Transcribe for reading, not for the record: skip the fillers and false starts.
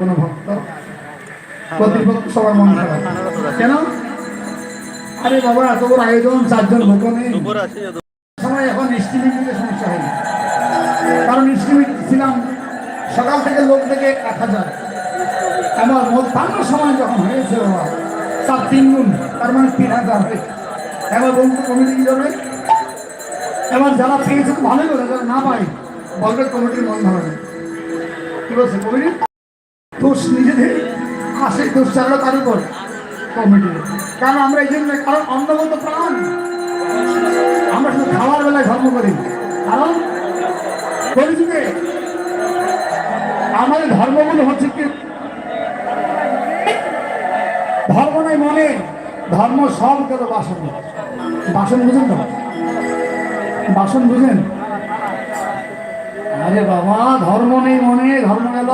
কোনো ভক্ত কর্তৃপক্ষ সবার মন খারাপ কেন? আরে বাবা এত বড় আয়োজন, 4 জন ভোগ নেই সময়, এখন স্টিমিং দিতে সমস্যা হয়নি। কারণ স্টিমিং ছিলাম সকাল থেকে লোক থেকে 1000, আমার মধ্যাহ্ন সময় যখন হয়েছে বাবা 3 গুণ, তার মানে 3000 হয়েছে। এবার বলতে কমিটি কি করবে? এবার যারা পেয়েছে তো ভালোই বলে, যারা না পাই বলবে কমিটির মন ভালো নেই। কি বলছে কমিটি? দোষ নিজেদের, আসে দোষ চাললো তার উপর কমিটির। কারণ আমরা এই জন্য, কারণ অন্নগত প্রাণ, আমরা শুধু খাওয়ার বেলায় ধর্ম করি। কারণ কলিযুগে আমাদের ধর্মগুলো হচ্ছে কি, ধর্ম নাই মনে, ধর্ম সব গেল বাসন। বাসন বুঝেন তো? বাসন বুঝেন? আরে বাবা, ধর্ম নেই মনে, ধর্ম গেল